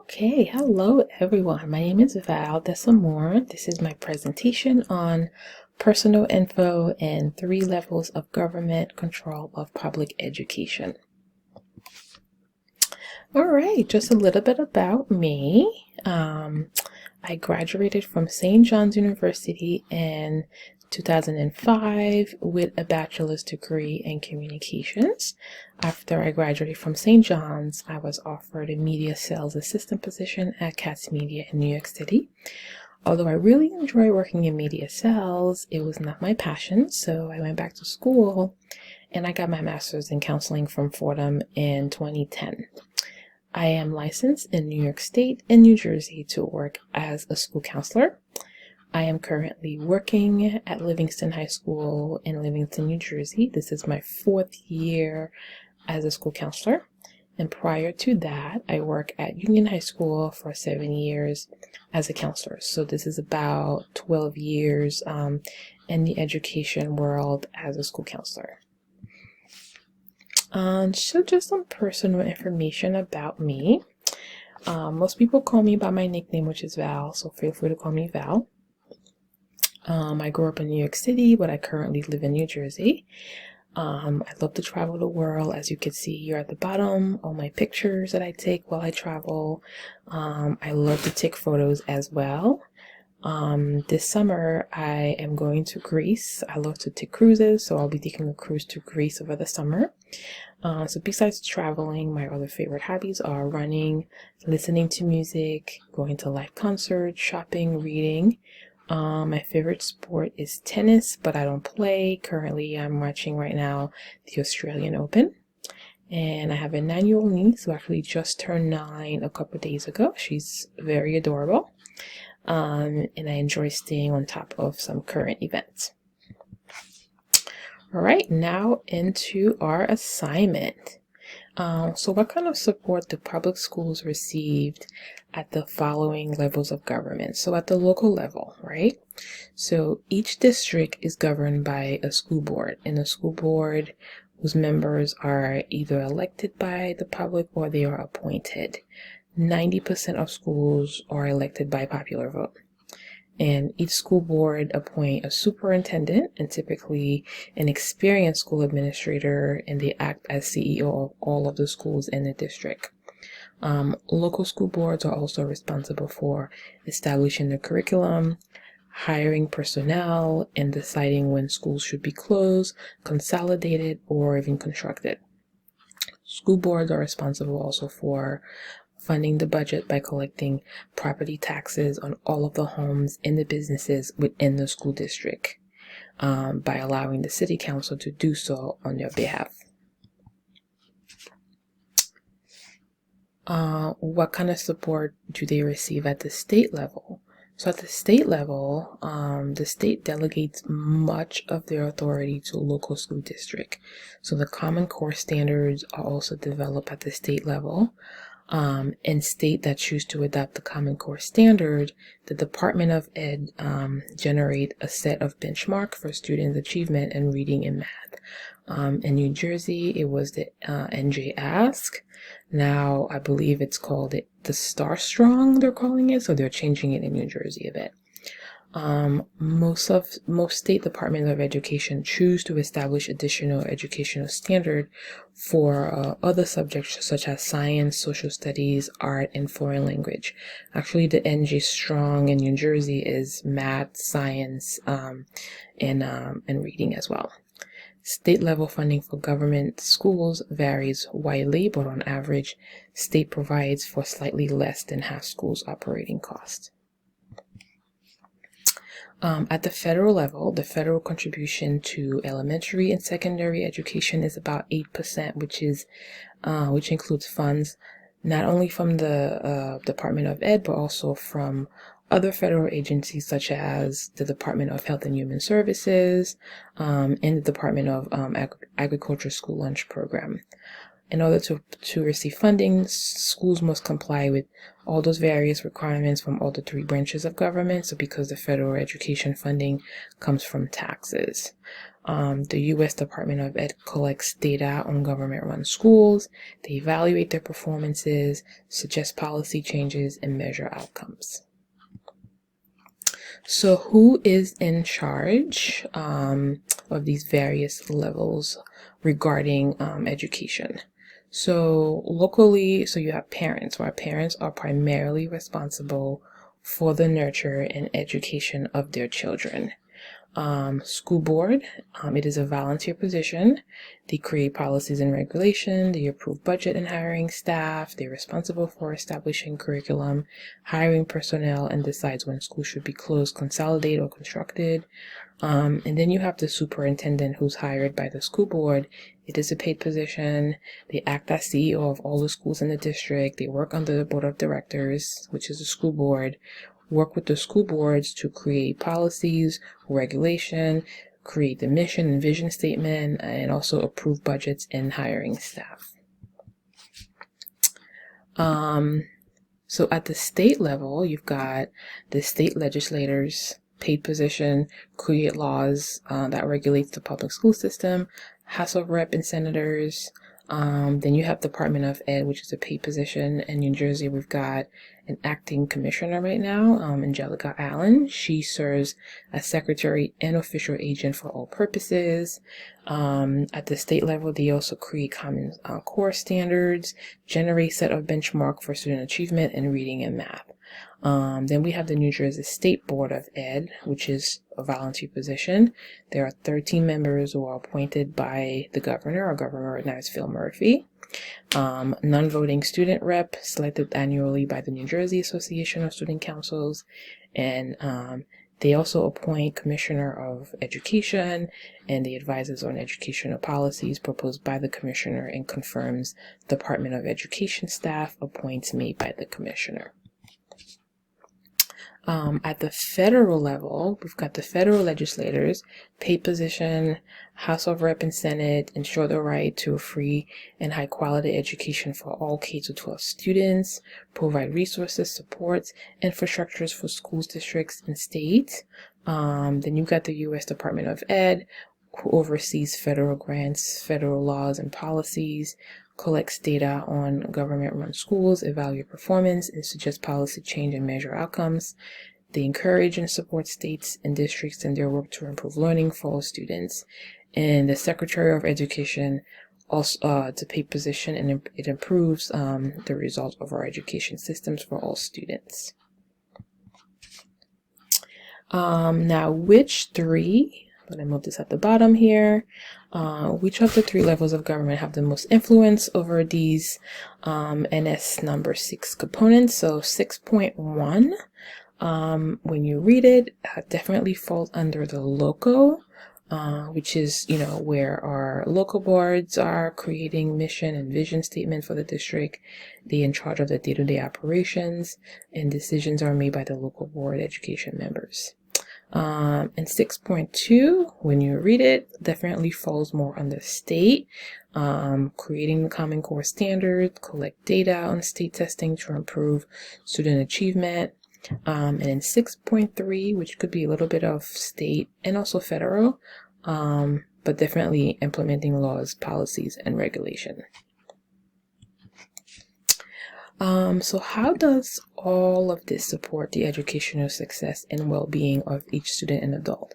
Okay, hello everyone. My name is Val Desamore. This is my presentation on personal info and 3 levels of government control of public education. All right, just a little bit about me. I graduated from St. John's University in 2005 with a bachelor's degree in communications. After I graduated from St. John's, I was offered a media sales assistant position at Katz Media in New York City. Although I really enjoy working in media sales, it was not my passion, so I went back to school and I got my master's in counseling from Fordham in 2010. I am licensed in New York State and New Jersey to work as a school counselor. I am currently working at Livingston High School in Livingston, New Jersey. This is my 4th year as a school counselor. And prior to that, I worked at Union High School for 7 years as a counselor. So this is about 12 years in the education world as a school counselor. So just some personal information about me. Most people call me by my nickname, which is Val, so feel free to call me Val. I grew up in New York City, but I currently live in New Jersey. I love to travel the world. As you can see here at the bottom, all my pictures that I take while I travel. I love to take photos as well. This summer, I am going to Greece. I love to take cruises, so I'll be taking a cruise to Greece over the summer. So besides traveling, my other favorite hobbies are running, listening to music, going to live concerts, shopping, reading. My favorite sport is tennis, but I don't play. Currently, I'm watching right now the Australian Open. And I have a 9-year-old niece who actually just turned 9 a couple days ago. She's very adorable. And I enjoy staying on top of some current events. All right, now into our assignment. So what kind of support do public schools received at the following levels of government? So at the local level, right? So each district is governed by a school board, and a school board whose members are either elected by the public or they are appointed. 90% of schools are elected by popular vote. And each school board appoint a superintendent and typically an experienced school administrator, and they act as CEO of all of the schools in the district. Local school boards are also responsible for establishing the curriculum, hiring personnel, and deciding when schools should be closed, consolidated, or even constructed. School boards are responsible also for funding the budget by collecting property taxes on all of the homes and the businesses within the school district, by allowing the city council to do so on their behalf. What kind of support do they receive at the state level? So at the state level, the state delegates much of their authority to local school district. So the Common Core standards are also developed at the state level. And state that choose to adopt the Common Core standard, the Department of Ed generate a set of benchmark for students' achievement in reading and math. In New Jersey, it was the NJ Ask. Now, I believe it's called the Star Strong, they're calling it, so they're changing it in New Jersey a bit. Most state departments of education choose to establish additional educational standard for other subjects such as science, social studies, art, and foreign language. Actually, the NJ Strong in New Jersey is math, science, and reading as well. State level funding for government schools varies widely, but on average, state provides for slightly less than half schools' operating costs. At the federal level, the federal contribution to elementary and secondary education is about 8%, which includes funds not only from the Department of Ed, but also from other federal agencies such as the Department of Health and Human Services, and the Department of Agriculture School Lunch Program. In order to receive funding, schools must comply with all those various requirements from all the 3 branches of government. So because the federal education funding comes from taxes. The U.S. Department of Ed collects data on government-run schools. They evaluate their performances, suggest policy changes, and measure outcomes. So who is in charge of these various levels regarding education? So locally, so you have parents, where parents are primarily responsible for the nurture and education of their children. School board, it is a volunteer position. They create policies and regulation. They approve budget and hiring staff. They're responsible for establishing curriculum, hiring personnel, and decides when schools should be closed, consolidated, or constructed. And then you have the superintendent, who's hired by the school board. It is a paid position. They act as CEO of all the schools in the district. They work under the board of directors, which is the school board, work with the school boards to create policies, regulation, create the mission and vision statement, and also approve budgets and hiring staff. So at the state level, you've got the state legislators, paid position, create laws that regulates the public school system, House of Rep and senators. Then you have Department of Ed, which is a paid position. In New Jersey, we've got an acting commissioner right now, Angelica Allen. She serves as secretary and official agent for all purposes. At the state level, they also create common core standards, generate set of benchmark for student achievement in reading and math. Then we have the New Jersey State Board of Ed, which is a volunteer position. There are 13 members who are appointed by the governor. Our governor right now is Phil Murphy. Non-voting student rep, selected annually by the New Jersey Association of Student Councils. And they also appoint Commissioner of Education, and the advises on educational policies proposed by the Commissioner and confirms Department of Education staff appoints made by the Commissioner. At the federal level, we've got the federal legislators, paid position, House of Rep and Senate, ensure the right to a free and high quality education for all K-12 students, provide resources, supports, infrastructures for schools, districts, and states. Then you've got the U.S. Department of Ed, who oversees federal grants, federal laws, and policies, collects data on government-run schools, evaluate performance, and suggest policy change and measure outcomes. They encourage and support states and districts in their work to improve learning for all students. And the Secretary of Education also it's a paid position, and it improves the results of our education systems for all students. Now, which three? Let me move this at the bottom here. Which of the three levels of government have the most influence over these NS number 6 components? So 6.1, when you read it, definitely falls under the loco, which is, where our local boards are creating mission and vision statement for the district. They're in charge of the day-to-day operations, and decisions are made by the local board education members. And 6.2, when you read it, definitely falls more under state, creating the Common Core standard, collect data on state testing to improve student achievement. And in 6.3, which could be a little bit of state and also federal, but definitely implementing laws, policies, and regulation. So how does all of this support the educational success and well-being of each student and adult?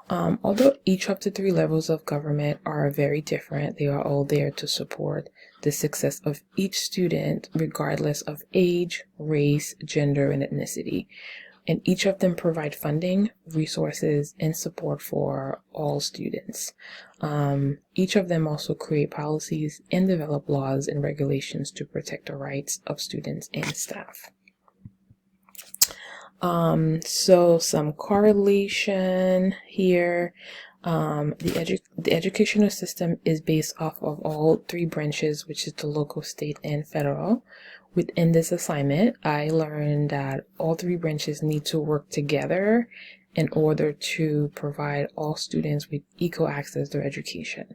Although each of the three levels of government are very different, they are all there to support the success of each student, regardless of age, race, gender, and ethnicity. And each of them provide funding, resources, and support for all students. Each of them also create policies and develop laws and regulations to protect the rights of students and staff. So some correlation here. The educational system is based off of all three branches, which is the local, state, and federal. Within this assignment, I learned that all three branches need to work together in order to provide all students with equal access to education.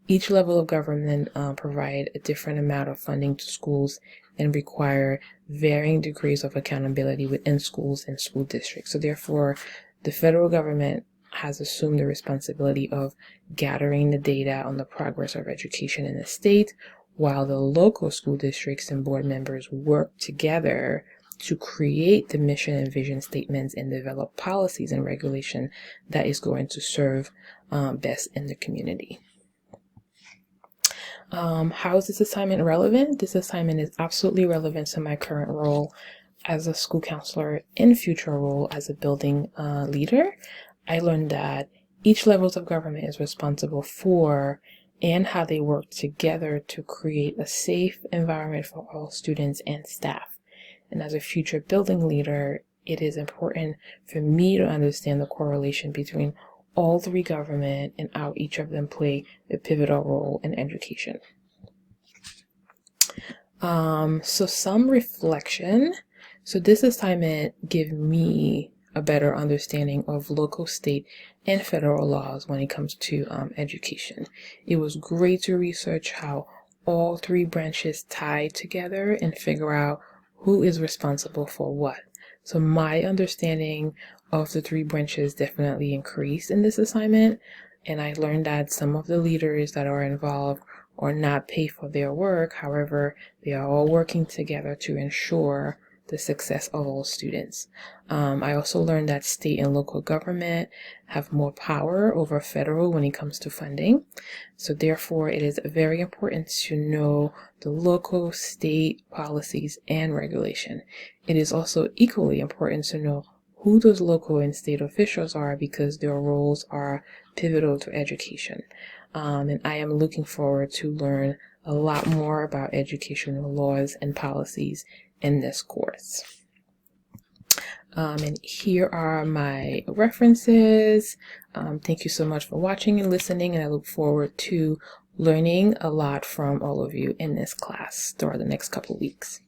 Each level of government provide a different amount of funding to schools and require varying degrees of accountability within schools and school districts. So therefore, the federal government has assumed the responsibility of gathering the data on the progress of education in the state, while the local school districts and board members work together to create the mission and vision statements and develop policies and regulation that is going to serve best in the community. How is this assignment relevant? This assignment is absolutely relevant to my current role as a school counselor and future role as a building leader. I learned that each levels of government is responsible for and how they work together to create a safe environment for all students and staff. And as a future building leader, it is important for me to understand the correlation between all three government and how each of them play a pivotal role in education. So some reflection. So this assignment gave me a better understanding of local, state, and federal laws when it comes to education. It was great to research how all three branches tie together and figure out who is responsible for what. So my understanding of the three branches definitely increased in this assignment, and I learned that some of the leaders that are involved are not paid for their work. However, they are all working together to ensure the success of all students. I also learned that state and local government have more power over federal when it comes to funding. So therefore, it is very important to know the local, state policies and regulation. It is also equally important to know who those local and state officials are, because their roles are pivotal to education. And I am looking forward to learn a lot more about educational laws and policies in this course. And here are my references. Thank you so much for watching and listening, and I look forward to learning a lot from all of you in this class throughout the next couple of weeks.